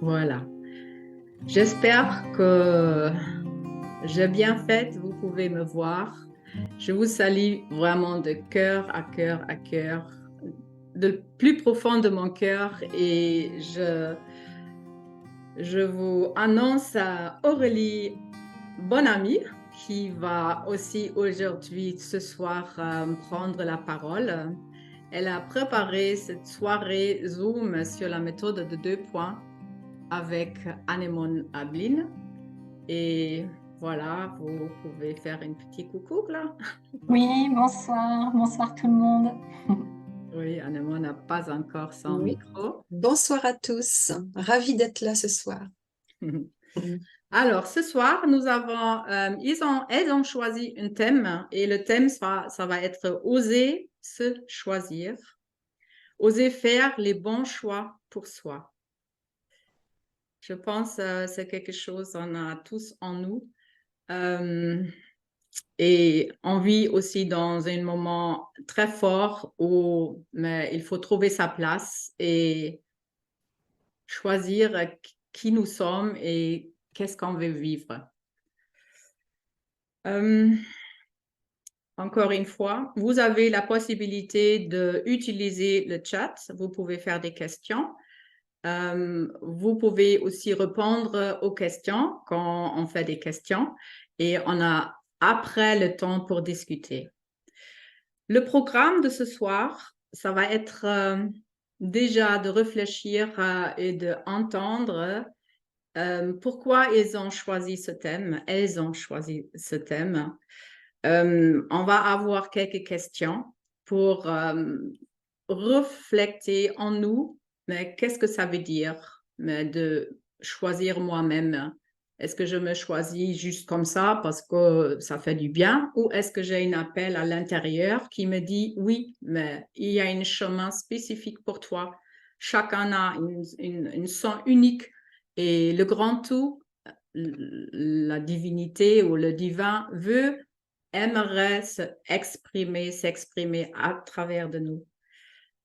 Voilà. J'espère que j'ai bien fait. Vous pouvez me voir. Je vous salue vraiment de cœur à cœur à cœur, de plus profond de mon cœur. Et je vous annonce à Aurélie, bonne amie, qui va aussi aujourd'hui, ce soir, prendre la parole. Elle a préparé cette soirée Zoom sur la méthode de 2 points avec Anémone Ablin. Et voilà, vous pouvez faire un petit coucou là. Oui, bonsoir, bonsoir tout le monde. Oui, Anémone n'a pas encore son Oui. micro. Bonsoir à tous, ravie d'être là ce soir. Alors, ce soir, nous avons, elles ont choisi un thème et le thème, ça va être oser se choisir, oser faire les bons choix pour soi. Je pense que c'est quelque chose qu'on a tous en nous. Et on vit aussi dans un moment très fort où mais il faut trouver sa place et choisir qui nous sommes et qu'est-ce qu'on veut vivre. Encore une fois, vous avez la possibilité d'utiliser le chat. Vous pouvez faire des questions. Vous pouvez aussi répondre aux questions quand on fait des questions et on a après le temps pour discuter. Le programme de ce soir, ça va être déjà de réfléchir et d'entendre pourquoi ils ont choisi ce thème. Elles ont choisi ce thème. On va avoir quelques questions pour refléter en nous, mais qu'est-ce que ça veut dire de choisir moi-même? Est-ce que je me choisis juste comme ça parce que ça fait du bien ou est-ce que j'ai un appel à l'intérieur qui me dit oui, mais il y a un chemin spécifique pour toi. Chacun a une son unique et le grand tout, la divinité ou le divin aimerait s'exprimer à travers de nous,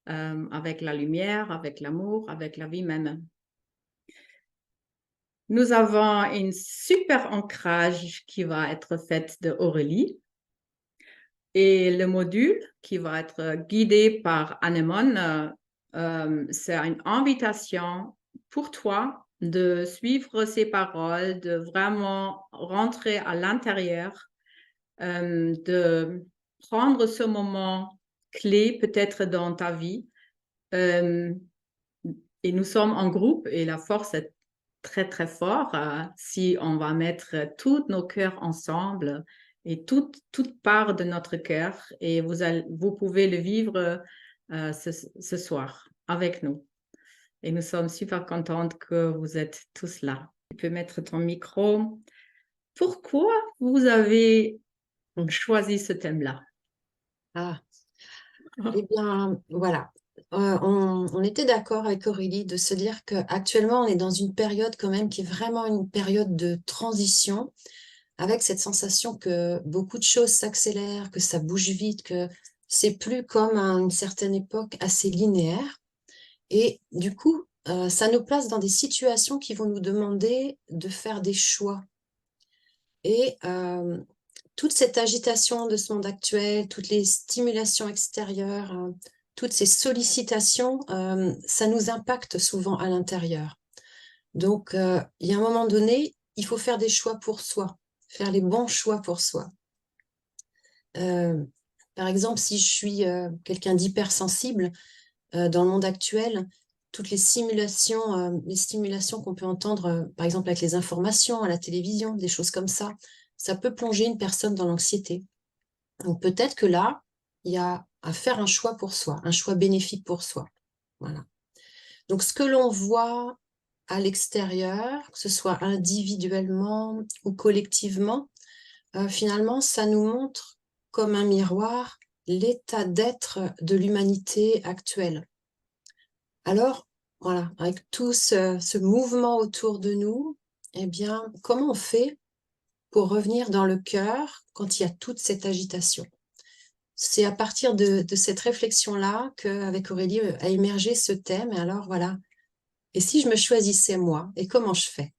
avec la lumière, avec l'amour, avec la vie même. Nous avons un super ancrage qui va être fait de Aurélie et le module qui va être guidé par Anémone, c'est une invitation pour toi de suivre ses paroles, de vraiment rentrer à l'intérieur, de prendre ce moment clé peut-être dans ta vie. Et nous sommes en groupe et la force est très, très forte si on va mettre tous nos cœurs ensemble et toute part de notre cœur. Et vous pouvez le vivre ce soir avec nous. Et nous sommes super contentes que vous êtes tous là. Tu peux mettre ton micro. Pourquoi vous avez choisi ce thème-là? Eh bien, voilà. On était d'accord avec Aurélie de se dire qu'actuellement, on est dans une période quand même qui est vraiment une période de transition, avec cette sensation que beaucoup de choses s'accélèrent, que ça bouge vite, que c'est plus comme à une certaine époque assez linéaire. Et du coup, ça nous place dans des situations qui vont nous demander de faire des choix. Et toute cette agitation de ce monde actuel, toutes les stimulations extérieures, toutes ces sollicitations, ça nous impacte souvent à l'intérieur. Donc, il y a un moment donné, il faut faire des choix pour soi, faire les bons choix pour soi. Par exemple, si je suis quelqu'un d'hypersensible, dans le monde actuel, toutes les stimulations qu'on peut entendre, par exemple avec les informations, à la télévision, des choses comme ça peut plonger une personne dans l'anxiété. Donc peut-être que là, il y a à faire un choix pour soi, un choix bénéfique pour soi. Voilà. Donc ce que l'on voit à l'extérieur, que ce soit individuellement ou collectivement, finalement, ça nous montre comme un miroir l'état d'être de l'humanité actuelle. Alors, voilà, avec tout ce mouvement autour de nous, eh bien, comment on fait pour revenir dans le cœur quand il y a toute cette agitation? C'est à partir de cette réflexion-là qu'avec Aurélie a émergé ce thème. Et alors, voilà, Et si je me choisissais moi, et comment je fais?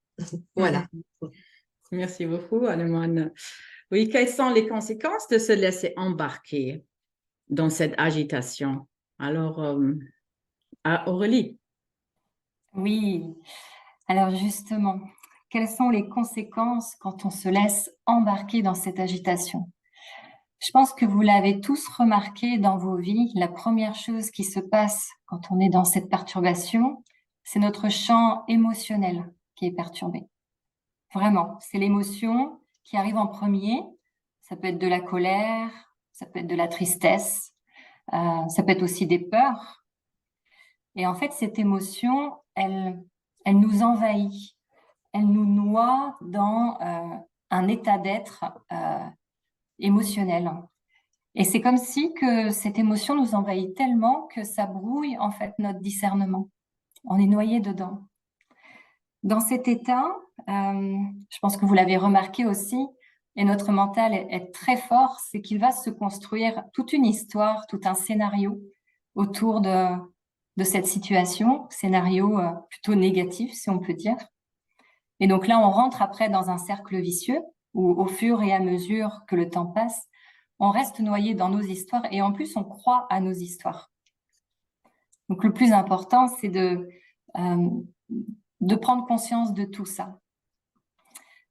Voilà. Merci beaucoup, Annemane. Oui, quelles sont les conséquences de se laisser embarquer dans cette agitation? Alors, Aurélie. Oui, alors justement, quelles sont les conséquences quand on se laisse embarquer dans cette agitation? Je pense que vous l'avez tous remarqué dans vos vies, la première chose qui se passe quand on est dans cette perturbation, c'est notre champ émotionnel qui est perturbé. Vraiment, c'est l'émotion qui arrive en premier. Ça peut être de la colère, ça peut être de la tristesse, ça peut être aussi des peurs. Et en fait, cette émotion, elle nous envahit, elle nous noie dans un état d'être émotionnel. Et c'est comme si que cette émotion nous envahit tellement que ça brouille en fait notre discernement. On est noyé dedans. Dans cet état, je pense que vous l'avez remarqué aussi, et notre mental est très fort, c'est qu'il va se construire toute une histoire, tout un scénario autour de cette situation, scénario plutôt négatif, si on peut dire. Et donc là, on rentre après dans un cercle vicieux où, au fur et à mesure que le temps passe, on reste noyé dans nos histoires et en plus, on croit à nos histoires. Donc le plus important, c'est de prendre conscience de tout ça.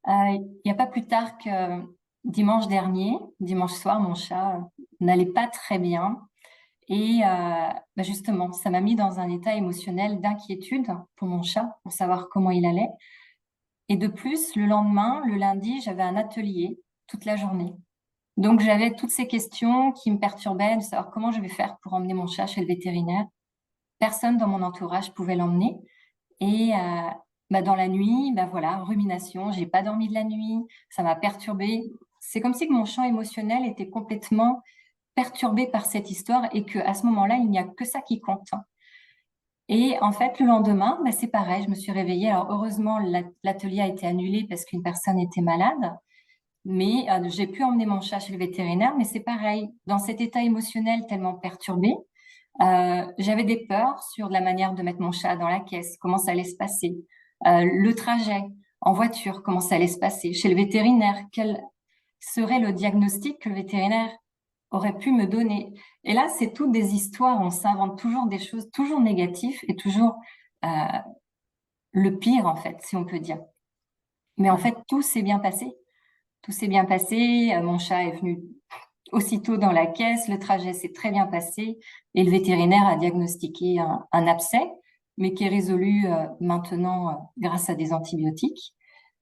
Il n'y a pas plus tard que dimanche dernier, dimanche soir, mon chat n'allait pas très bien. Et justement, ça m'a mis dans un état émotionnel d'inquiétude pour mon chat, pour savoir comment il allait. Et de plus, le lendemain, le lundi, j'avais un atelier toute la journée. Donc, j'avais toutes ces questions qui me perturbaient de savoir comment je vais faire pour emmener mon chat chez le vétérinaire. Personne dans mon entourage pouvait l'emmener. Et dans la nuit, voilà, rumination, j'ai pas dormi de la nuit, ça m'a perturbée. C'est comme si que mon champ émotionnel était complètement perturbé par cette histoire et que à ce moment-là, il n'y a que ça qui compte. Et en fait, le lendemain, c'est pareil, je me suis réveillée. Alors heureusement, l'atelier a été annulé parce qu'une personne était malade, mais j'ai pu emmener mon chat chez le vétérinaire. Mais c'est pareil, dans cet état émotionnel tellement perturbé, j'avais des peurs sur la manière de mettre mon chat dans la caisse, comment ça allait se passer, le trajet en voiture, comment ça allait se passer, chez le vétérinaire, quel serait le diagnostic que le vétérinaire aurait pu me donner. Et là, c'est toutes des histoires, on s'invente toujours des choses, toujours négatives et toujours euh, le pire, en fait, si on peut dire. Mais en fait, tout s'est bien passé. Tout s'est bien passé. Mon chat est venu aussitôt dans la caisse. Le trajet s'est très bien passé. Et le vétérinaire a diagnostiqué un abcès, mais qui est résolu maintenant grâce à des antibiotiques.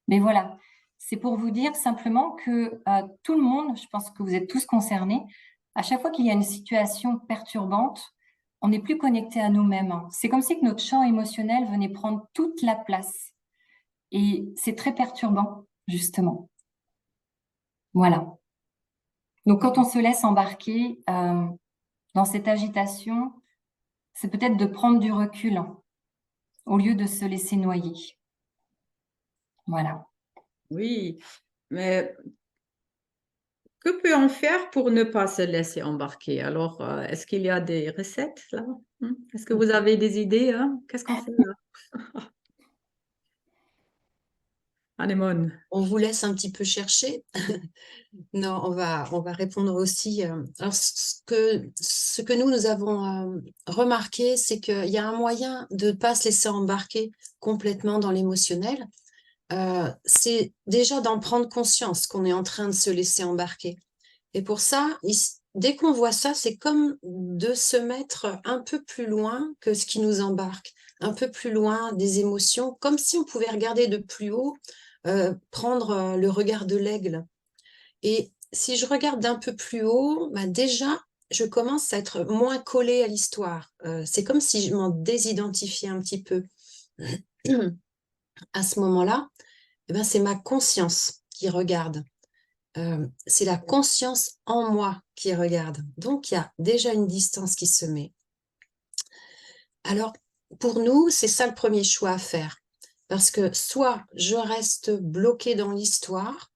Mais voilà, c'est pour vous dire simplement que tout le monde, je pense que vous êtes tous concernés, à chaque fois qu'il y a une situation perturbante, on n'est plus connecté à nous-mêmes. C'est comme si que notre champ émotionnel venait prendre toute la place. Et c'est très perturbant, justement. Voilà. Donc, quand on se laisse embarquer dans cette agitation, c'est peut-être de prendre du recul au lieu de se laisser noyer. Voilà. Oui, mais que peut-on faire pour ne pas se laisser embarquer? Alors, est-ce qu'il y a des recettes là? Est-ce que vous avez des idées, hein? Qu'est-ce qu'on fait là? Anémone. On vous laisse un petit peu chercher. Non, on va répondre aussi. Alors, ce que nous avons remarqué, c'est qu'il y a un moyen de ne pas se laisser embarquer complètement dans l'émotionnel. C'est déjà d'en prendre conscience qu'on est en train de se laisser embarquer. Et pour ça, dès qu'on voit ça, c'est comme de se mettre un peu plus loin que ce qui nous embarque, un peu plus loin des émotions, comme si on pouvait regarder de plus haut, prendre le regard de l'aigle. Et si je regarde d'un peu plus haut, déjà, je commence à être moins collée à l'histoire. C'est comme si je m'en désidentifiais un petit peu. À ce moment-là, c'est ma conscience qui regarde. C'est la conscience en moi qui regarde. Donc, il y a déjà une distance qui se met. Alors, pour nous, c'est ça le premier choix à faire. Parce que soit je reste bloquée dans l'histoire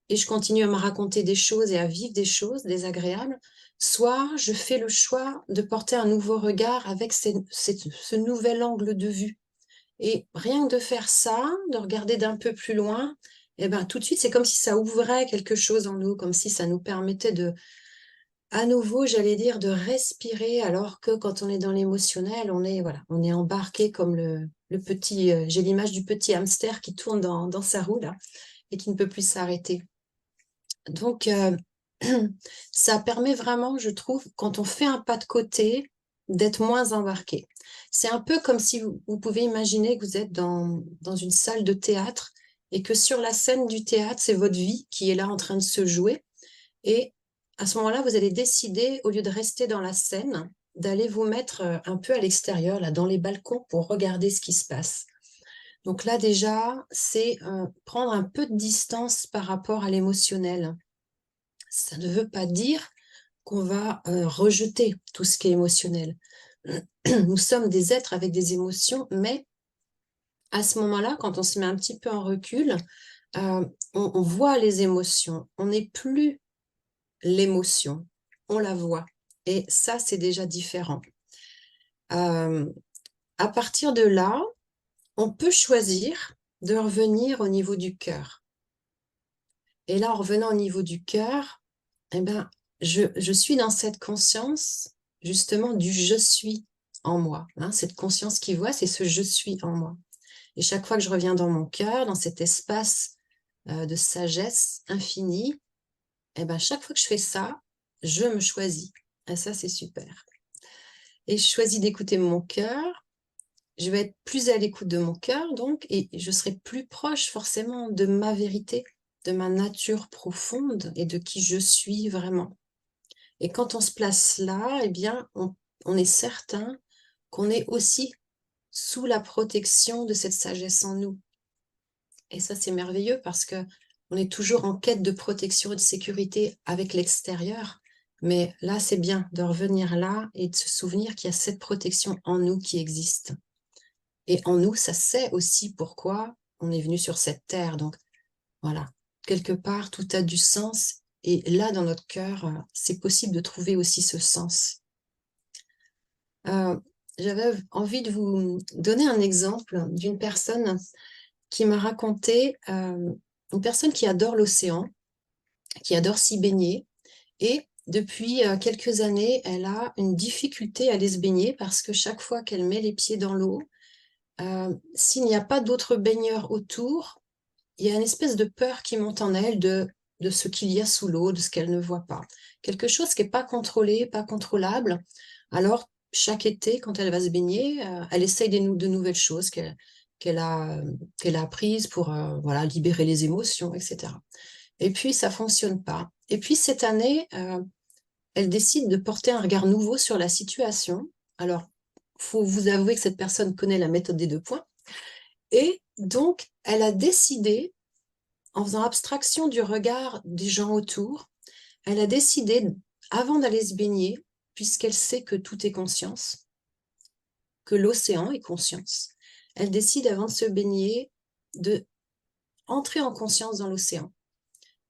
et je continue à me raconter des choses et à vivre des choses désagréables, soit je fais le choix de porter un nouveau regard avec ce nouvel angle de vue. Et rien que de faire ça, de regarder d'un peu plus loin, et ben, tout de suite, c'est comme si ça ouvrait quelque chose en nous, comme si ça nous permettait de, à nouveau, j'allais dire, de respirer, alors que quand on est dans l'émotionnel, voilà, on est embarqué comme le petit, j'ai l'image du petit hamster qui tourne dans sa roue, là, et qui ne peut plus s'arrêter. Donc, ça permet vraiment, je trouve, quand on fait un pas de côté, d'être moins embarqué. C'est un peu comme si vous pouvez imaginer que vous êtes dans une salle de théâtre et que sur la scène du théâtre, c'est votre vie qui est là en train de se jouer. Et à ce moment-là, vous allez décider, au lieu de rester dans la scène, d'aller vous mettre un peu à l'extérieur, là, dans les balcons, pour regarder ce qui se passe. Donc là, déjà, c'est prendre un peu de distance par rapport à l'émotionnel. Ça ne veut pas dire qu'on va rejeter tout ce qui est émotionnel. Nous sommes des êtres avec des émotions, mais à ce moment-là, quand on se met un petit peu en recul, on voit les émotions. On n'est plus l'émotion, on la voit. Et ça, c'est déjà différent. À partir de là, on peut choisir de revenir au niveau du cœur. Et là, en revenant au niveau du cœur, eh ben, je suis dans cette conscience, justement, du je suis en moi. Hein. Cette conscience qui voit, c'est ce je suis en moi. Et chaque fois que je reviens dans mon cœur, dans cet espace de sagesse infinie, eh ben, chaque fois que je fais ça, je me choisis. Et ça, c'est super. Et je choisis d'écouter mon cœur. Je vais être plus à l'écoute de mon cœur, donc, et je serai plus proche forcément de ma vérité, de ma nature profonde et de qui je suis vraiment. Et quand on se place là, eh bien, on est certain qu'on est aussi sous la protection de cette sagesse en nous. Et ça, c'est merveilleux parce que on est toujours en quête de protection et de sécurité avec l'extérieur. Mais là, c'est bien de revenir là et de se souvenir qu'il y a cette protection en nous qui existe. Et en nous, ça sait aussi pourquoi on est venu sur cette terre. Donc, voilà, quelque part, tout a du sens. Et là, dans notre cœur, c'est possible de trouver aussi ce sens. J'avais envie de vous donner un exemple d'une personne qui m'a raconté, une personne qui adore l'océan, qui adore s'y baigner. Et depuis quelques années, elle a une difficulté à aller se baigner parce que chaque fois qu'elle met les pieds dans l'eau, s'il n'y a pas d'autres baigneurs autour, il y a une espèce de peur qui monte en elle de ce qu'il y a sous l'eau, de ce qu'elle ne voit pas. Quelque chose qui n'est pas contrôlé, pas contrôlable. Alors, chaque été, quand elle va se baigner, elle essaye de nouvelles choses qu'elle a apprises pour voilà, libérer les émotions, etc. Et puis, ça ne fonctionne pas. Et puis, cette année, elle décide de porter un regard nouveau sur la situation. Alors, il faut vous avouer que cette personne connaît la méthode des 2 points. Et donc, elle a décidé, en faisant abstraction du regard des gens autour, elle a décidé, avant d'aller se baigner, puisqu'elle sait que tout est conscience, que l'océan est conscience, elle décide, avant de se baigner, de entrer en conscience dans l'océan.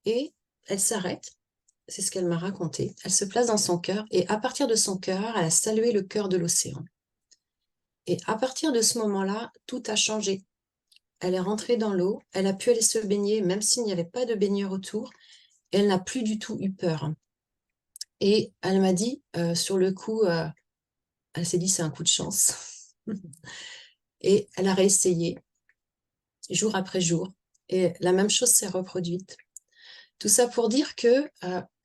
Et elle s'arrête, c'est ce qu'elle m'a raconté, elle se place dans son cœur, et à partir de son cœur, elle a salué le cœur de l'océan. Et à partir de ce moment-là, tout a changé. Elle est rentrée dans l'eau, elle a pu aller se baigner, même s'il n'y avait pas de baigneur autour, et elle n'a plus du tout eu peur. Et elle m'a dit, sur le coup, elle s'est dit, c'est un coup de chance. Et elle a réessayé, jour après jour, et la même chose s'est reproduite. Tout ça pour dire que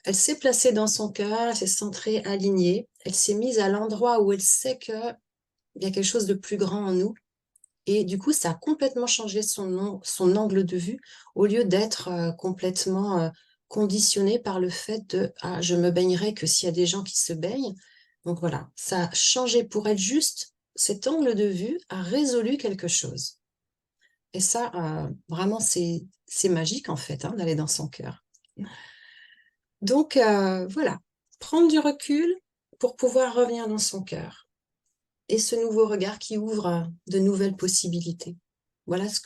elle s'est placée dans son cœur, elle s'est centrée, alignée, elle s'est mise à l'endroit où elle sait qu'il y a quelque chose de plus grand en nous. Et du coup, ça a complètement changé son angle de vue, au lieu d'être complètement conditionné par le fait de « Ah, je me baignerai que s'il y a des gens qui se baignent ». Donc voilà, ça a changé pour elle, juste cet angle de vue a résolu quelque chose. Et ça, vraiment, c'est magique en fait, hein, d'aller dans son cœur. Donc voilà, prendre du recul pour pouvoir revenir dans son cœur. Et ce nouveau regard qui ouvre de nouvelles possibilités. Voilà ce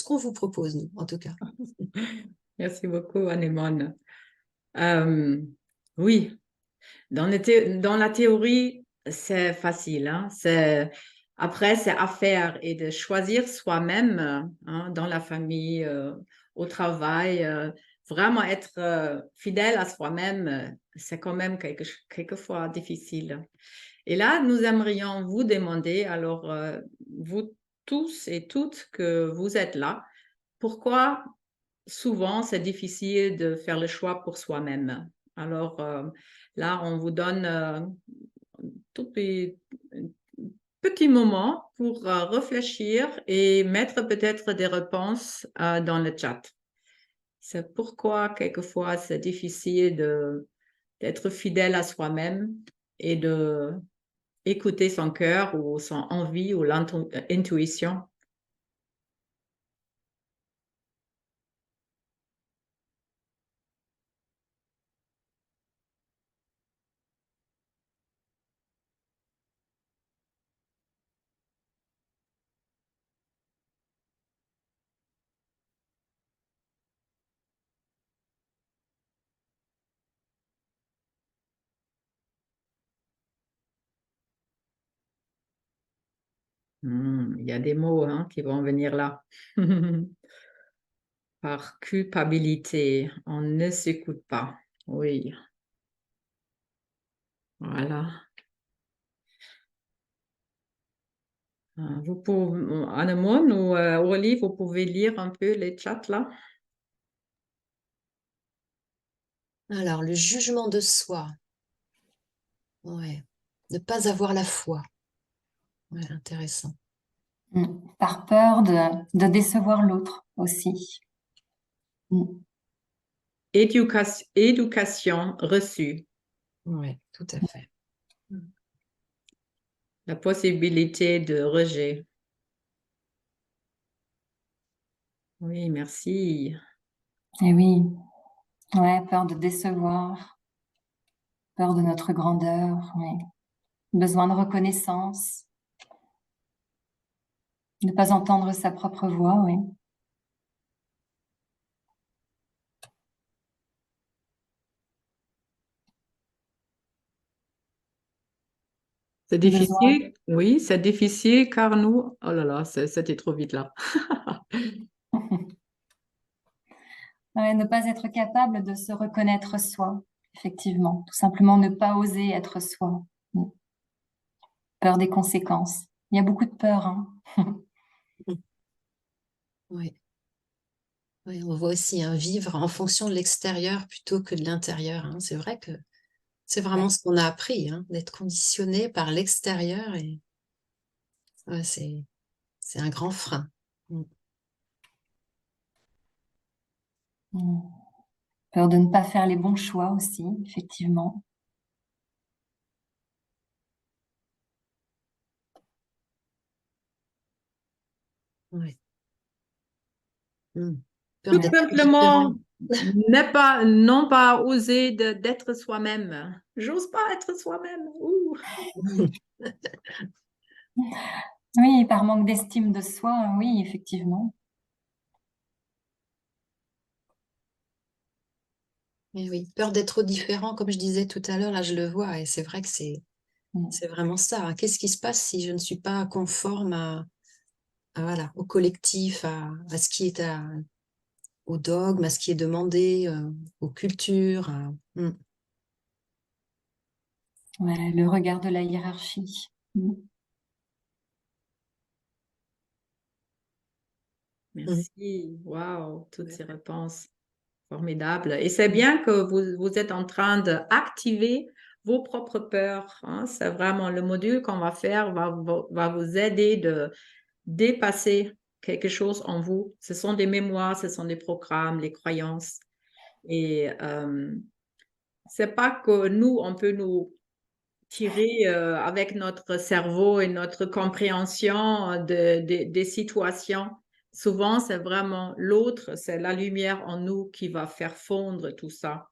qu'on vous propose, nous, en tout cas. Merci beaucoup, Anémone. Oui, dans la théorie, c'est facile. Hein? Après, c'est à faire et de choisir soi-même dans la famille, au travail, vraiment être fidèle à soi-même, c'est quand même quelquefois difficile. Et là, nous aimerions vous demander, alors vous tous et toutes que vous êtes là, pourquoi souvent c'est difficile de faire le choix pour soi-même? Alors là, on vous donne tout petit moment pour réfléchir et mettre peut-être des réponses dans le chat. C'est pourquoi quelquefois c'est difficile d'être fidèle à soi-même et de écouter son cœur ou son envie ou l'intuition. Il y a des mots qui vont venir là. Par culpabilité, on ne s'écoute pas. Oui, voilà. Vous pouvez, Anemone ou Aurélie, vous pouvez lire un peu les chats là? Alors, le jugement de soi. Ouais. Ne pas avoir la foi. Ouais, intéressant. Par peur de décevoir l'autre aussi. Éducation reçue, Ouais, tout à fait. la possibilité de rejet. Oui, merci. Et oui, ouais, peur de décevoir, peur de notre grandeur, oui. Besoin de reconnaissance, ne pas entendre sa propre voix, oui. C'est Besoin, difficile, oui, c'est difficile car nous, oh là là, c'était trop vite là. ouais, ne pas être capable de se reconnaître soi, effectivement. Tout simplement ne pas oser être soi. Peur des conséquences. Il y a beaucoup de peur, hein. Oui. Oui, on voit aussi vivre en fonction de l'extérieur plutôt que de l'intérieur, hein. C'est vrai que c'est vraiment Ouais. ce qu'on a appris, d'être conditionné par l'extérieur et ouais, c'est un grand frein. Mm. Mm. Peur de ne pas faire les bons choix aussi, effectivement. Ouais. Mm. Peur Tout d'être simplement, différent. non pas oser d'être soi-même. J'ose pas être soi-même. Ouh. Oui, par manque d'estime de soi, oui, effectivement. Mais oui, peur d'être trop différent, comme je disais tout à l'heure, là je le vois et c'est vrai que Mm. c'est vraiment ça, hein. Qu'est-ce qui se passe si je ne suis pas conforme voilà, au collectif, à ce qui est au dogme, à ce qui est demandé, aux cultures. Ouais, le regard de la hiérarchie. Mm. Mm. Merci. Waouh, toutes ces réponses formidables. Et c'est bien que vous êtes en train d'activer vos propres peurs, hein. C'est vraiment le module qu'on va faire va vous aider de dépasser quelque chose en vous. Ce sont des mémoires, ce sont des programmes, les croyances. Et c'est pas que nous, on peut nous tirer avec notre cerveau et notre compréhension des situations. Souvent, c'est vraiment l'autre, c'est la lumière en nous qui va faire fondre tout ça.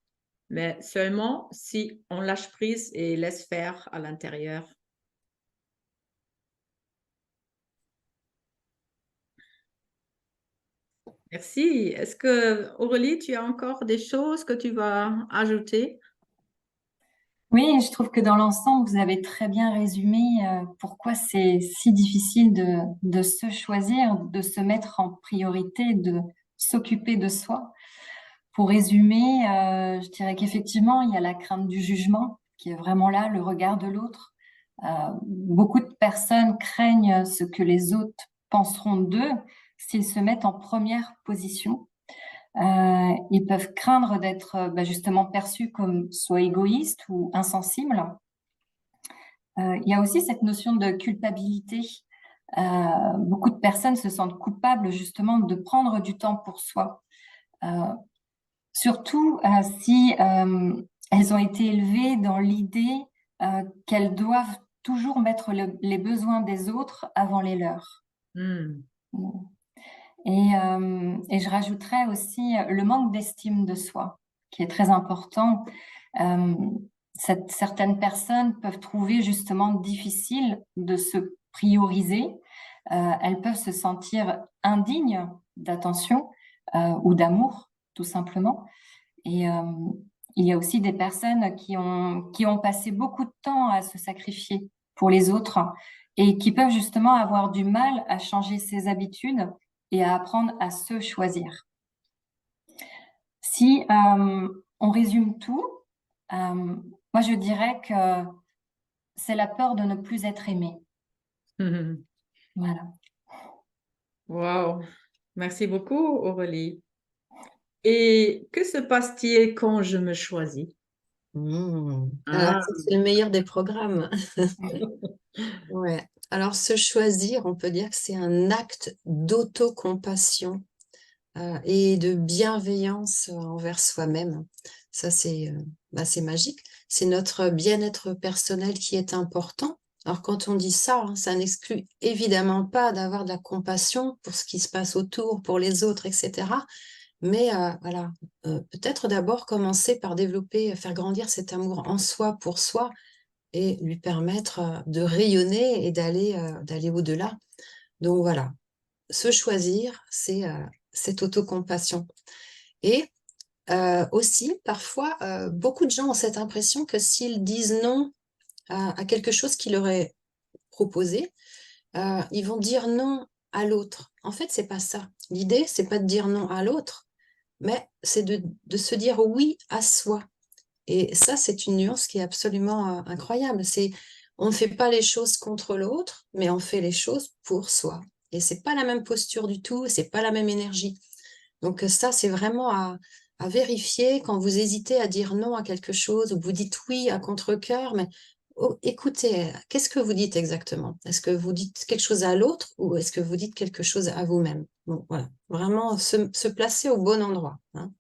Mais seulement si on lâche prise et laisse faire à l'intérieur. Merci. Est-ce que, Aurélie, tu as encore des choses que tu vas ajouter? Oui, je trouve que dans l'ensemble, vous avez très bien résumé pourquoi c'est si difficile de se choisir, de se mettre en priorité, de s'occuper de soi. Pour résumer, je dirais qu'effectivement, il y a la crainte du jugement qui est vraiment là, le regard de l'autre. Beaucoup de personnes craignent ce que les autres penseront d'eux s'ils se mettent en première position. Ils peuvent craindre d'être justement perçus comme soit égoïstes ou insensibles. Il y a aussi cette notion de culpabilité. Beaucoup de personnes se sentent coupables justement de prendre du temps pour soi. Euh, Surtout si elles ont été élevées dans l'idée qu'elles doivent toujours mettre les besoins des autres avant les leurs. Hmm. Et je rajouterais aussi le manque d'estime de soi, qui est très important. Euh, Certaines personnes peuvent trouver justement difficile de se prioriser. Elles peuvent se sentir indignes d'attention ou d'amour, tout simplement. Et il y a aussi des personnes qui ont passé beaucoup de temps à se sacrifier pour les autres et qui peuvent justement avoir du mal à changer ses habitudes et à apprendre à se choisir. Si on résume tout, moi je dirais que c'est la peur de ne plus être aimé. Mhm. Voilà. Wow. Merci beaucoup, Aurélie. Et que se passe-t-il quand je me choisis? Alors, Ah. ça, c'est le meilleur des programmes. Ouais. Alors, se choisir, on peut dire que c'est un acte d'autocompassion et de bienveillance envers soi-même. Ça, c'est magique. C'est notre bien-être personnel qui est important. Alors, quand on dit ça, hein, ça n'exclut évidemment pas d'avoir de la compassion pour ce qui se passe autour, pour les autres, etc. Mais voilà, peut-être d'abord commencer par développer, faire grandir cet amour en soi, pour soi, et lui permettre de rayonner et d'aller au-delà. Donc voilà, se choisir, c'est cette autocompassion. Et aussi, parfois, beaucoup de gens ont cette impression que s'ils disent non à quelque chose qui leur est proposé, ils vont dire non à l'autre. En fait, c'est pas ça. L'idée, c'est pas de dire non à l'autre, mais c'est de se dire oui à soi. Et ça, c'est une nuance qui est absolument incroyable. On ne fait pas les choses contre l'autre, mais on fait les choses pour soi. Et c'est pas la même posture du tout, c'est pas la même énergie. Donc ça, c'est vraiment à vérifier quand vous hésitez à dire non à quelque chose, ou vous dites oui à contre-cœur, mais écoutez, qu'est-ce que vous dites exactement? Est-ce que vous dites quelque chose à l'autre ou est-ce que vous dites quelque chose à vous-même? Bon, voilà, vraiment se placer au bon endroit, hein.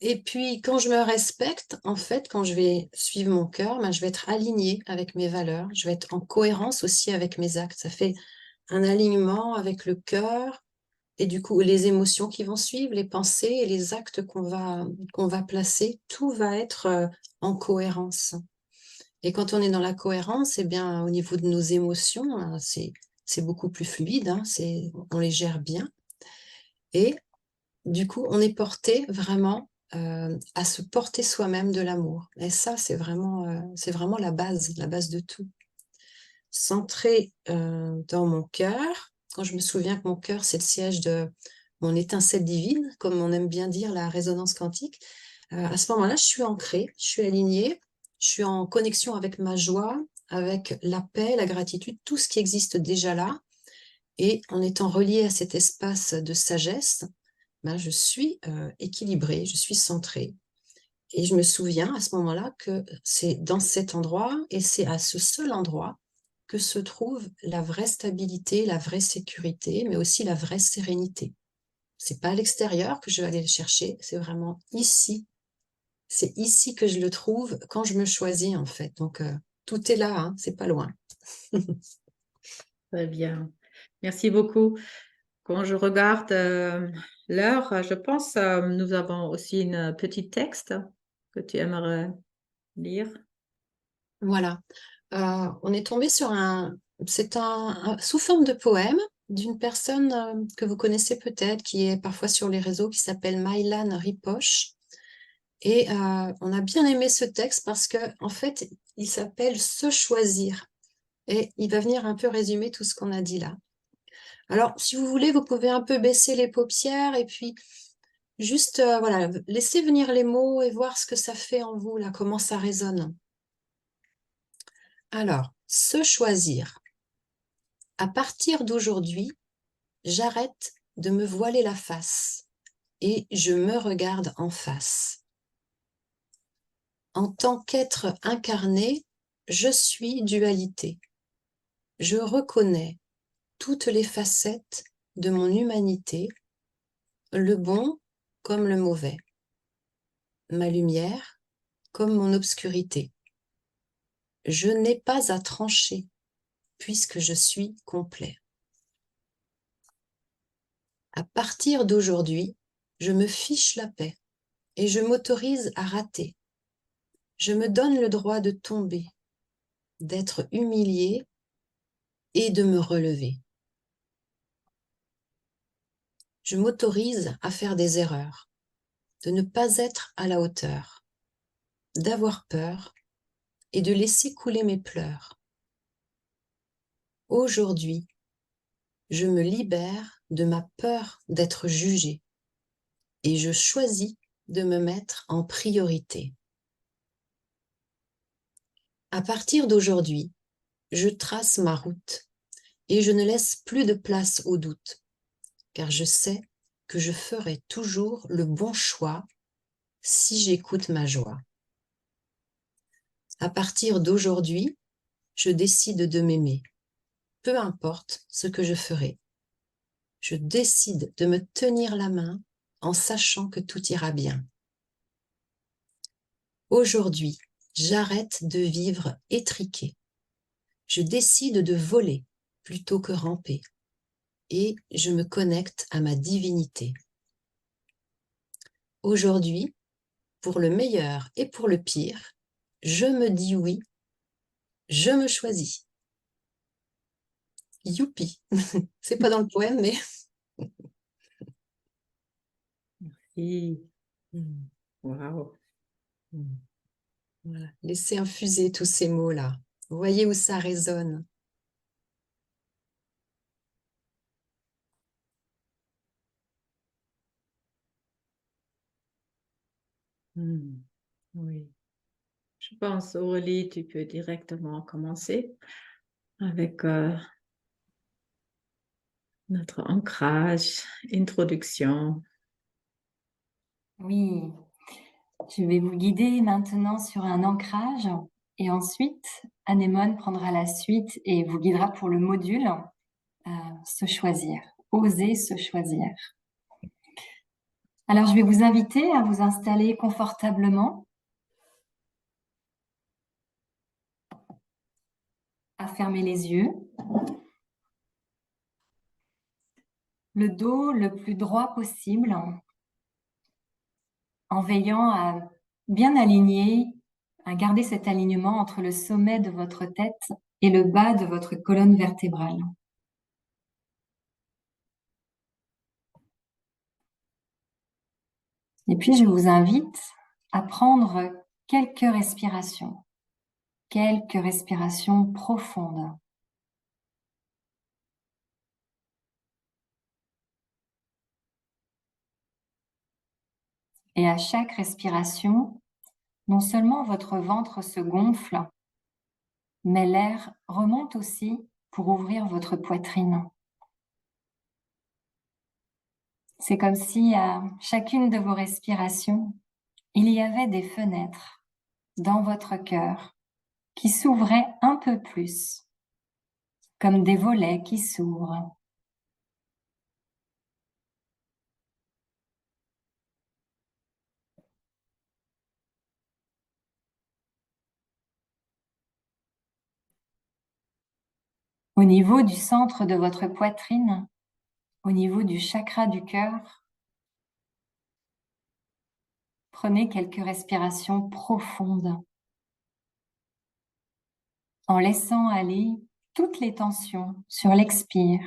Et puis, quand je me respecte, en fait, quand je vais suivre mon cœur, ben, je vais être alignée avec mes valeurs, je vais être en cohérence aussi avec mes actes. Ça fait un alignement avec le cœur et du coup, les émotions qui vont suivre, les pensées et les actes qu'on va placer, tout va être en cohérence. Et quand on est dans la cohérence, eh bien, au niveau de nos émotions, c'est beaucoup plus fluide, hein, on les gère bien. Et du coup, on est porté vraiment à se porter soi-même de l'amour. Et ça, c'est vraiment la base de tout. Centré dans mon cœur, quand je me souviens que mon cœur, c'est le siège de mon étincelle divine, comme on aime bien dire la résonance quantique, à ce moment-là, je suis ancrée, je suis alignée, je suis en connexion avec ma joie, avec la paix, la gratitude, tout ce qui existe déjà là. Et en étant reliée à cet espace de sagesse, ben, je suis équilibrée, je suis centrée. Et je me souviens à ce moment-là que c'est dans cet endroit et c'est à ce seul endroit que se trouve la vraie stabilité, la vraie sécurité, mais aussi la vraie sérénité. C'est pas à l'extérieur que je vais aller le chercher, c'est vraiment ici. C'est ici que je le trouve quand je me choisis en fait. Donc tout est là, hein, c'est pas loin. Très bien. Merci beaucoup. Quand je regarde l'heure, je pense nous avons aussi une petite texte que tu aimerais lire. Voilà. On est tombé sur c'est sous forme de poème d'une personne que vous connaissez peut-être, qui est parfois sur les réseaux, qui s'appelle Mylan Ripoche. Et on a bien aimé ce texte parce que en fait, il s'appelle « Se choisir ». Et il va venir un peu résumer tout ce qu'on a dit là. Alors, si vous voulez, vous pouvez un peu baisser les paupières et puis juste voilà, laisser venir les mots et voir ce que ça fait en vous, là, comment ça résonne. Alors, se choisir. À partir d'aujourd'hui, j'arrête de me voiler la face et je me regarde en face. En tant qu'être incarné, je suis dualité. Je reconnais toutes les facettes de mon humanité, le bon comme le mauvais, ma lumière comme mon obscurité. Je n'ai pas à trancher puisque je suis complet. À partir d'aujourd'hui, je me fiche la paix et je m'autorise à rater. Je me donne le droit de tomber, d'être humilié et de me relever. Je m'autorise à faire des erreurs, de ne pas être à la hauteur, d'avoir peur et de laisser couler mes pleurs. Aujourd'hui, je me libère de ma peur d'être jugée et je choisis de me mettre en priorité. À partir d'aujourd'hui, je trace ma route et je ne laisse plus de place au doute, car je sais que je ferai toujours le bon choix si j'écoute ma joie. À partir d'aujourd'hui, je décide de m'aimer, peu importe ce que je ferai. Je décide de me tenir la main en sachant que tout ira bien. Aujourd'hui, j'arrête de vivre étriquée. Je décide de voler plutôt que ramper et je me connecte à ma divinité. Aujourd'hui, pour le meilleur et pour le pire, je me dis oui, je me choisis. Youpi! C'est pas dans le poème, mais... Merci. Hmm. Wow. Voilà. Laissez infuser tous ces mots-là. Vous voyez où ça résonne. Oui. Je pense, Aurélie, tu peux directement commencer avec notre ancrage, introduction. Oui, je vais vous guider maintenant sur un ancrage et ensuite Anémone prendra la suite et vous guidera pour le module se choisir, oser se choisir. Alors je vais vous inviter à vous installer confortablement, à fermer les yeux, le dos le plus droit possible, en veillant à bien aligner, à garder cet alignement entre le sommet de votre tête et le bas de votre colonne vertébrale. Et puis, je vous invite à prendre quelques respirations profondes. Et à chaque respiration, non seulement votre ventre se gonfle, mais l'air remonte aussi pour ouvrir votre poitrine. C'est comme si à chacune de vos respirations, il y avait des fenêtres dans votre cœur qui s'ouvraient un peu plus, comme des volets qui s'ouvrent. Au niveau du centre de votre poitrine, au niveau du chakra du cœur, prenez quelques respirations profondes en laissant aller toutes les tensions sur l'expire.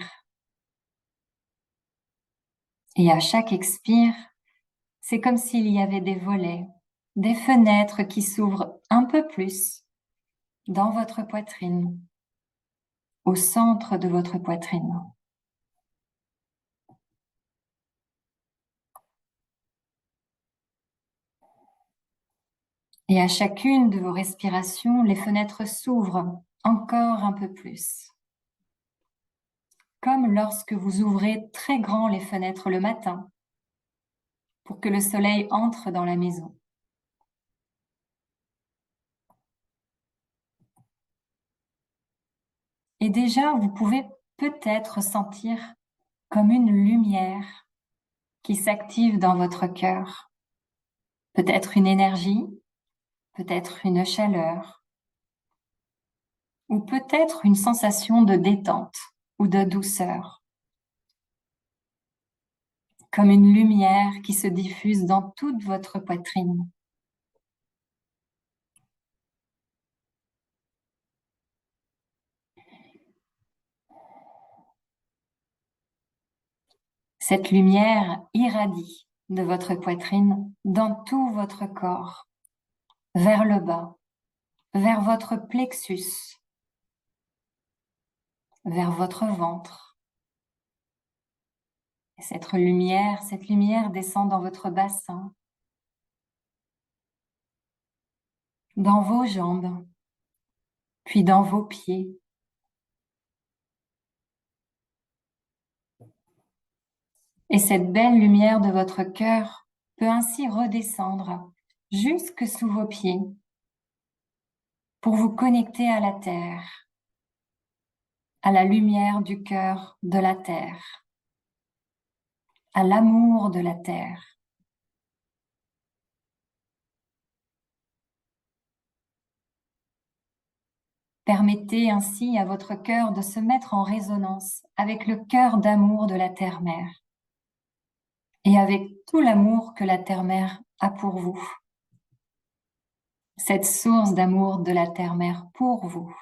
Et à chaque expire, c'est comme s'il y avait des volets des fenêtres qui s'ouvrent un peu plus dans votre poitrine, au centre de votre poitrine. Et à chacune de vos respirations, les fenêtres s'ouvrent encore un peu plus. Comme lorsque vous ouvrez très grand les fenêtres le matin pour que le soleil entre dans la maison. Et déjà, vous pouvez peut-être sentir comme une lumière qui s'active dans votre cœur. Peut-être une énergie, peut-être une chaleur, ou peut-être une sensation de détente ou de douceur. Comme une lumière qui se diffuse dans toute votre poitrine. Cette lumière irradie de votre poitrine dans tout votre corps, vers le bas, vers votre plexus, vers votre ventre. Et cette lumière descend dans votre bassin, dans vos jambes, puis dans vos pieds. Et cette belle lumière de votre cœur peut ainsi redescendre jusque sous vos pieds pour vous connecter à la terre, à la lumière du cœur de la terre, à l'amour de la terre. Permettez ainsi à votre cœur de se mettre en résonance avec le cœur d'amour de la terre-mère et avec tout l'amour que la terre-mère a pour vous. Cette source d'amour de la terre-mère pour vous.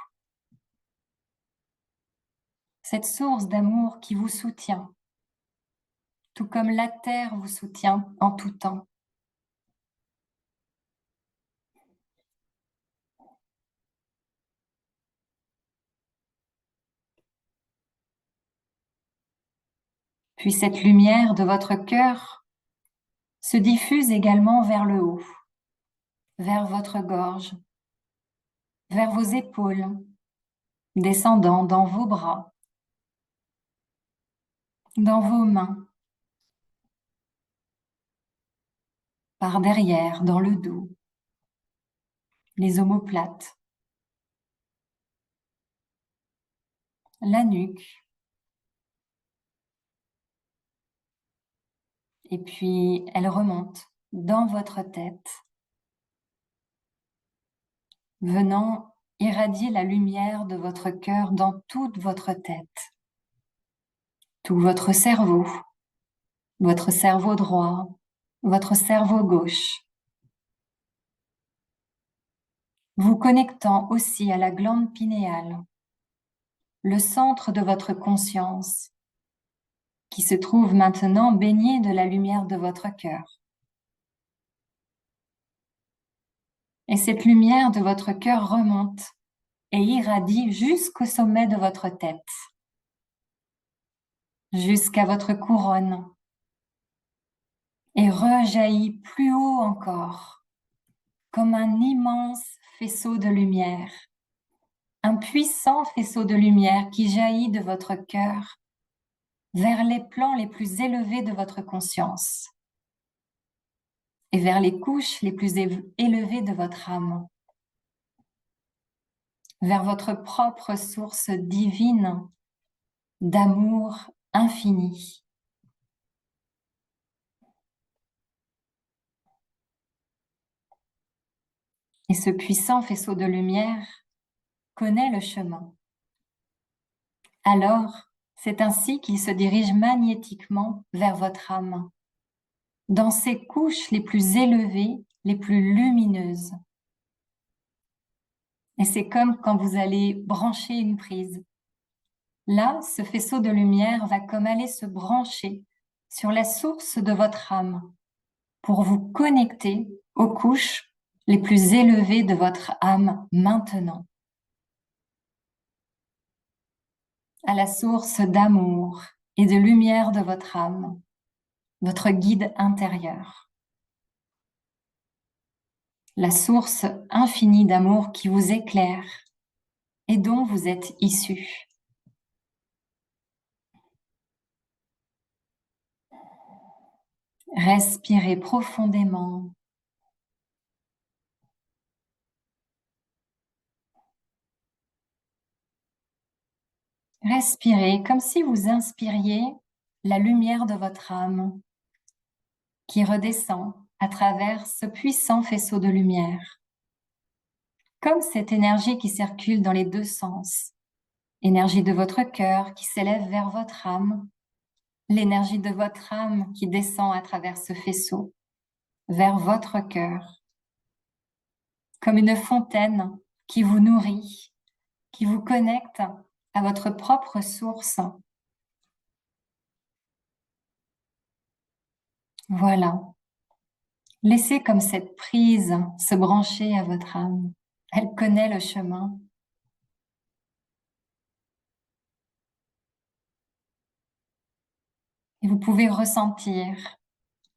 Cette source d'amour qui vous soutient, tout comme la terre vous soutient en tout temps. Puis cette lumière de votre cœur se diffuse également vers le haut, vers votre gorge, vers vos épaules, descendant dans vos bras, dans vos mains, par derrière, dans le dos, les omoplates, la nuque, et puis elle remonte dans votre tête, venant irradier la lumière de votre cœur dans toute votre tête, tout votre cerveau droit, votre cerveau gauche, vous connectant aussi à la glande pinéale, le centre de votre conscience, qui se trouve maintenant baigné de la lumière de votre cœur. Et cette lumière de votre cœur remonte et irradie jusqu'au sommet de votre tête, jusqu'à votre couronne, et rejaillit plus haut encore, comme un immense faisceau de lumière, un puissant faisceau de lumière qui jaillit de votre cœur vers les plans les plus élevés de votre conscience et vers les couches les plus élevées de votre âme, vers votre propre source divine d'amour infini. Et ce puissant faisceau de lumière connaît le chemin. Alors, c'est ainsi qu'il se dirige magnétiquement vers votre âme, dans ses couches les plus élevées, les plus lumineuses. Et c'est comme quand vous allez brancher une prise. Là, ce faisceau de lumière va comme aller se brancher sur la source de votre âme pour vous connecter aux couches les plus élevées de votre âme maintenant, à la source d'amour et de lumière de votre âme, votre guide intérieur, la source infinie d'amour qui vous éclaire et dont vous êtes issu. Respirez profondément. Respirez comme si vous inspiriez la lumière de votre âme qui redescend à travers ce puissant faisceau de lumière. Comme cette énergie qui circule dans les deux sens. Énergie de votre cœur qui s'élève vers votre âme. L'énergie de votre âme qui descend à travers ce faisceau vers votre cœur. Comme une fontaine qui vous nourrit, qui vous connecte à votre propre source. Voilà. Laissez comme cette prise se brancher à votre âme. Elle connaît le chemin. Et vous pouvez ressentir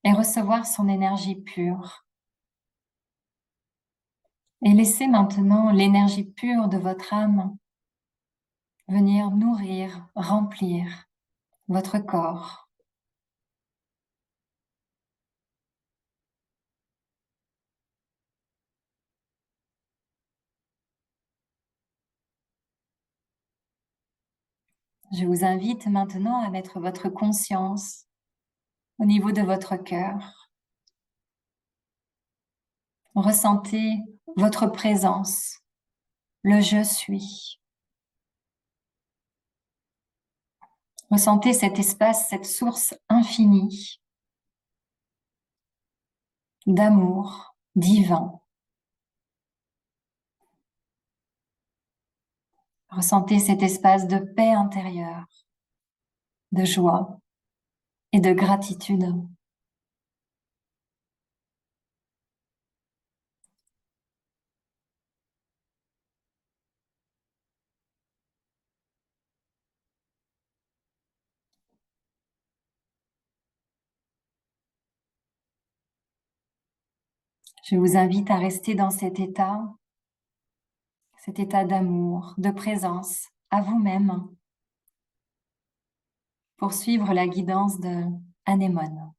et recevoir son énergie pure. Et laissez maintenant l'énergie pure de votre âme venir nourrir, remplir votre corps. Je vous invite maintenant à mettre votre conscience au niveau de votre cœur. Ressentez votre présence, le je suis. Ressentez cet espace, cette source infinie d'amour divin. Ressentez cet espace de paix intérieure, de joie et de gratitude. Je vous invite à rester dans cet état d'amour, de présence à vous-même pour suivre la guidance de Anémone.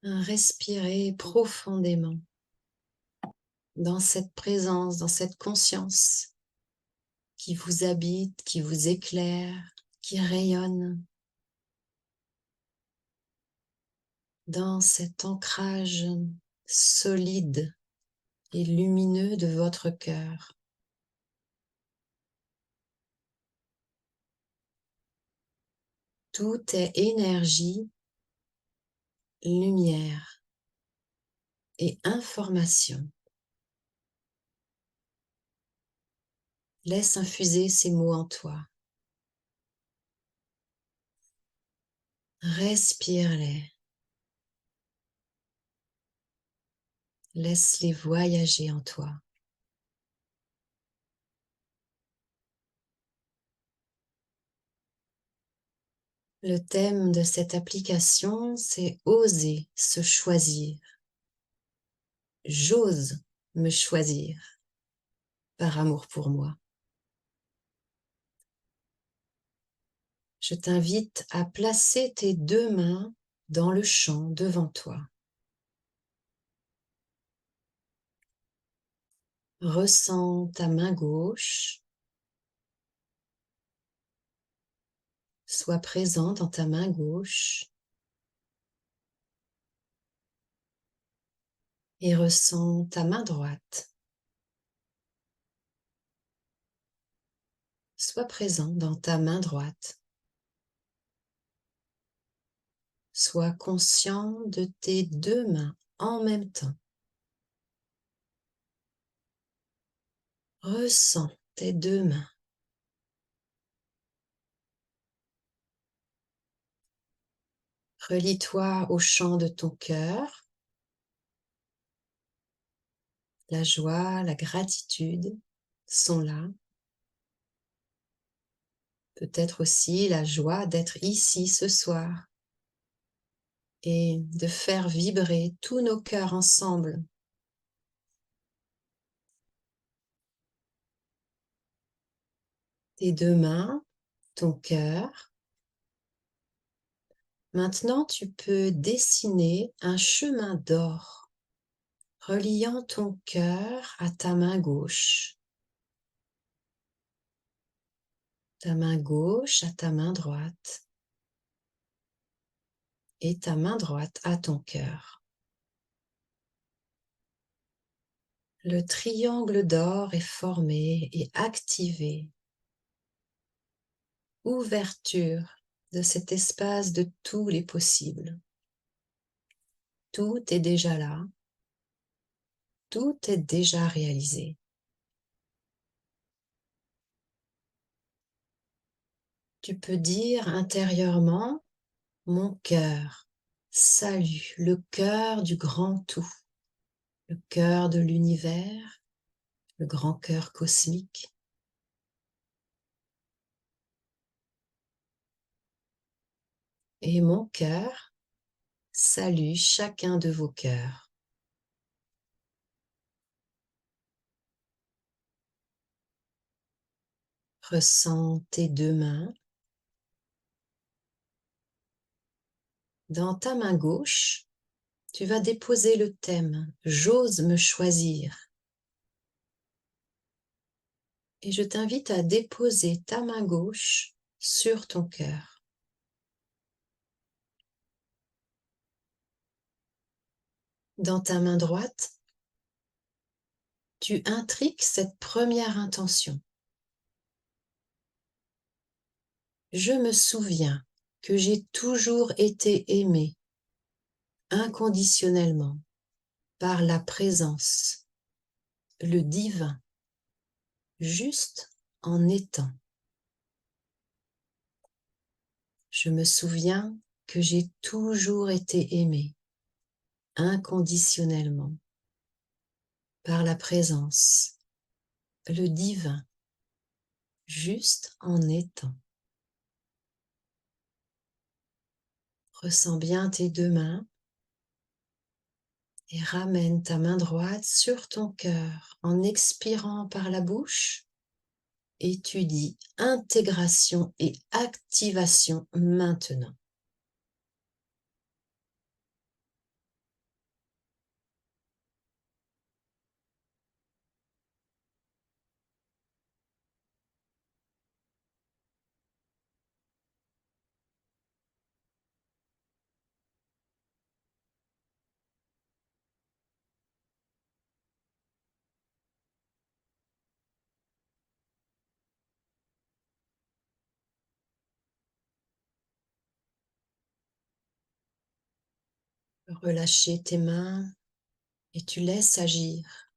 Respirez profondément dans cette présence, dans cette conscience qui vous habite, qui vous éclaire, qui rayonne, dans cet ancrage solide et lumineux de votre cœur. Tout est énergie, lumière et information. Laisse infuser ces mots en toi. Respire-les. Laisse-les voyager en toi. Le thème de cette application, c'est oser se choisir. J'ose me choisir par amour pour moi. Je t'invite à placer tes deux mains dans le champ devant toi. Ressens ta main gauche. Sois présent dans ta main gauche. Et ressens ta main droite. Sois présent dans ta main droite. Sois conscient de tes deux mains en même temps. Ressens tes deux mains. Relie-toi au chant de ton cœur. La joie, la gratitude sont là. Peut-être aussi la joie d'être ici ce soir et de faire vibrer tous nos cœurs ensemble. Tes deux mains, ton cœur. Maintenant, tu peux dessiner un chemin d'or reliant ton cœur à ta main gauche. Ta main gauche à ta main droite et ta main droite à ton cœur. Le triangle d'or est formé et activé. Ouverture de cet espace de tous les possibles. Tout est déjà là. Tout est déjà réalisé. Tu peux dire intérieurement, mon cœur, salue le cœur du grand tout, le cœur de l'univers, le grand cœur cosmique. Et mon cœur salue chacun de vos cœurs. Ressens tes deux mains. Dans ta main gauche, tu vas déposer le thème « J'ose me choisir ». Et je t'invite à déposer ta main gauche sur ton cœur. Dans ta main droite, tu intriques cette première intention. Je me souviens que j'ai toujours été aimé inconditionnellement par la présence, le divin, juste en étant. Je me souviens que j'ai toujours été aimé inconditionnellement par la présence, le divin, juste en étant. Ressens bien tes deux mains et ramène ta main droite sur ton cœur en expirant par la bouche. Et tu dis intégration et activation maintenant. Relâchez tes mains et tu laisses agir.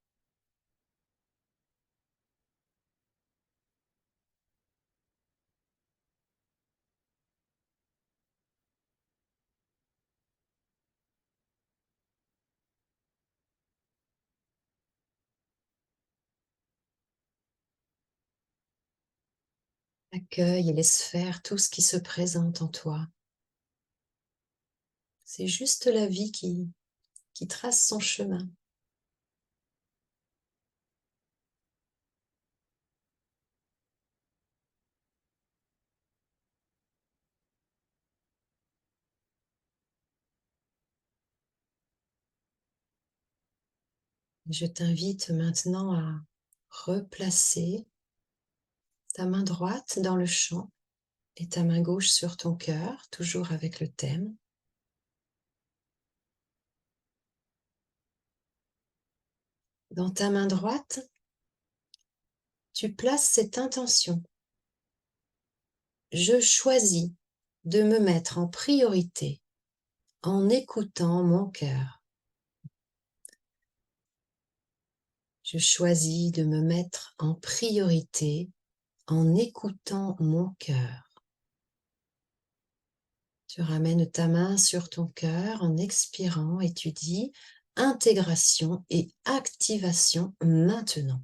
Accueille et laisse faire tout ce qui se présente en toi. C'est juste la vie qui trace son chemin. Je t'invite maintenant à replacer ta main droite dans le champ et ta main gauche sur ton cœur, toujours avec le thème. Dans ta main droite, tu places cette intention. Je choisis de me mettre en priorité en écoutant mon cœur. Je choisis de me mettre en priorité en écoutant mon cœur. Tu ramènes ta main sur ton cœur en expirant et tu dis intégration et activation maintenant.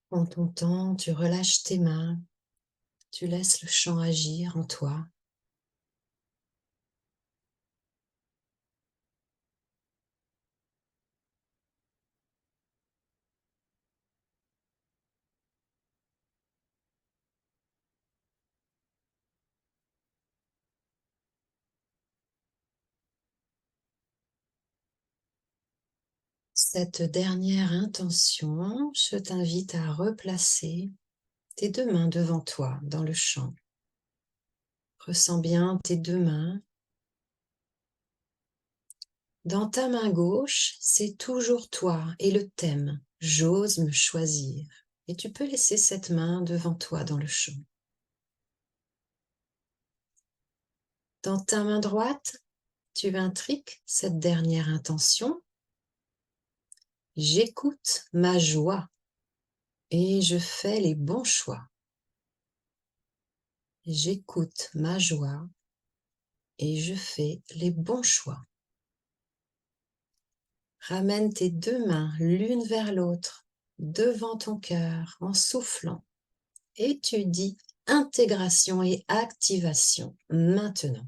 En ton temps, tu relâches tes mains, tu laisses le chant agir en toi. Cette dernière intention, je t'invite à replacer tes deux mains devant toi dans le chant. Ressens bien tes deux mains. Dans ta main gauche, c'est toujours toi et le thème « J'ose me choisir ». Et tu peux laisser cette main devant toi dans le chant. Dans ta main droite, tu intriques cette dernière intention. J'écoute ma joie et je fais les bons choix. J'écoute ma joie et je fais les bons choix. Ramène tes deux mains l'une vers l'autre, devant ton cœur, en soufflant. Et tu dis intégration et activation maintenant.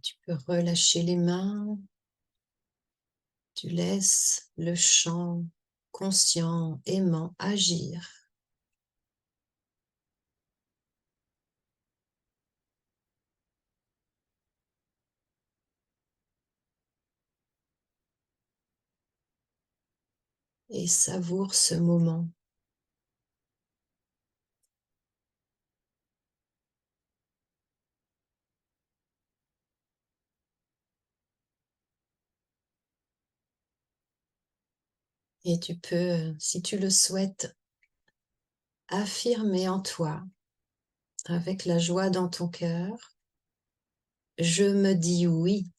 Tu peux relâcher les mains. Tu laisses le chant conscient, aimant agir. Et savoure ce moment. Et tu peux, si tu le souhaites, affirmer en toi, avec la joie dans ton cœur, je me dis oui,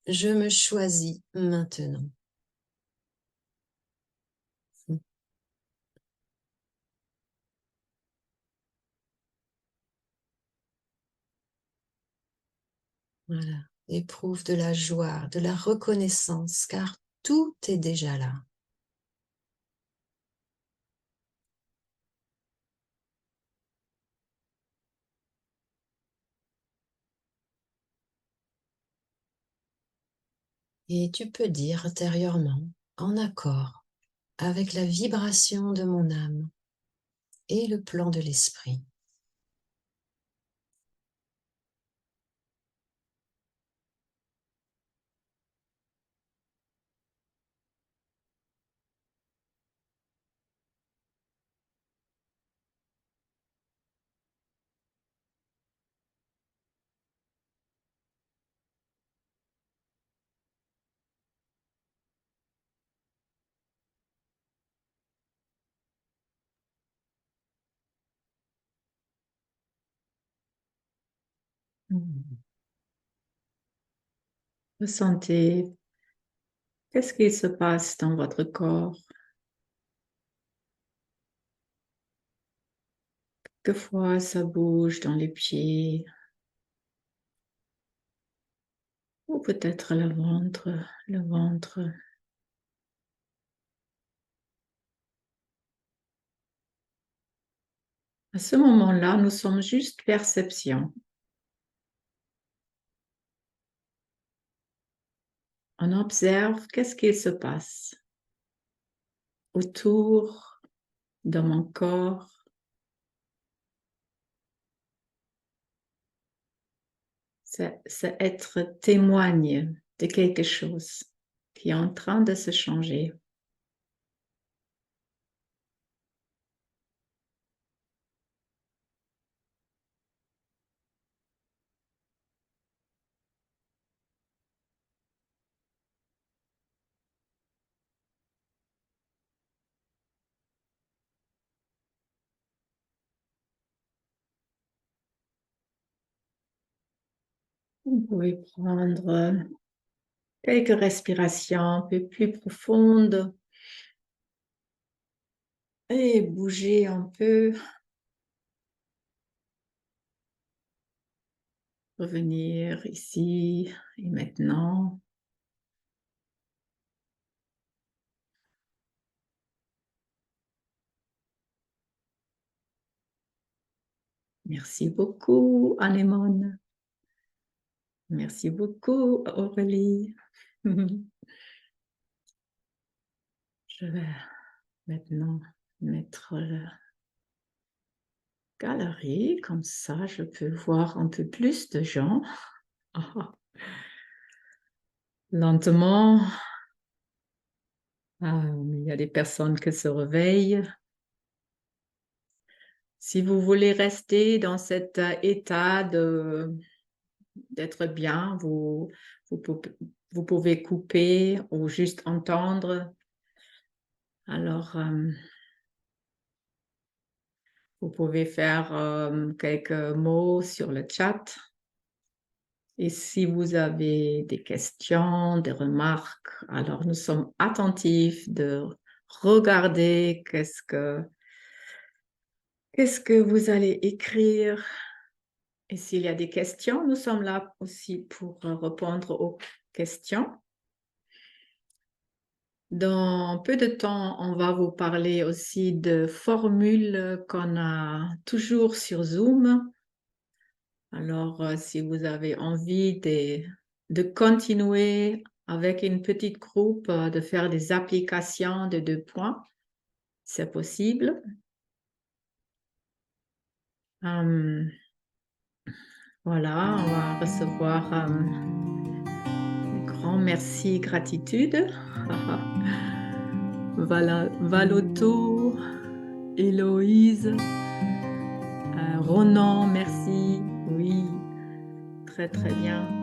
je me choisis maintenant. Voilà, éprouve de la joie, de la reconnaissance, car tout est déjà là. Et tu peux dire intérieurement, en accord avec la vibration de mon âme et le plan de l'esprit. Ressentez, qu'est-ce qui se passe dans votre corps? Quelquefois, ça bouge dans les pieds, ou peut-être le ventre, le ventre. À ce moment-là, nous sommes juste perception. On observe qu'est-ce qui se passe autour de mon corps. C'est être témoigne de quelque chose qui est en train de se changer. Vous pouvez prendre quelques respirations un peu plus profondes et bouger un peu. Revenir ici et maintenant. Merci beaucoup, Anémone. Merci beaucoup, Aurélie. Je vais maintenant mettre la galerie, comme ça je peux voir un peu plus de gens. Lentement, il y a des personnes qui se réveillent. Si vous voulez rester dans cet état d'être bien, vous pouvez couper ou juste entendre. Alors, vous pouvez faire quelques mots sur le chat. Et si vous avez des questions, des remarques, alors nous sommes attentifs de regarder qu'est-ce que vous allez écrire. Et s'il y a des questions, nous sommes là aussi pour répondre aux questions. Dans peu de temps, on va vous parler aussi de formules qu'on a toujours sur Zoom. Alors, si vous avez envie de continuer avec une petite groupe, de faire des applications de 2 points, c'est possible. Voilà, on va recevoir un grand merci, gratitude. Voilà, Valoto, Héloïse, Ronan, merci. Oui, très très bien.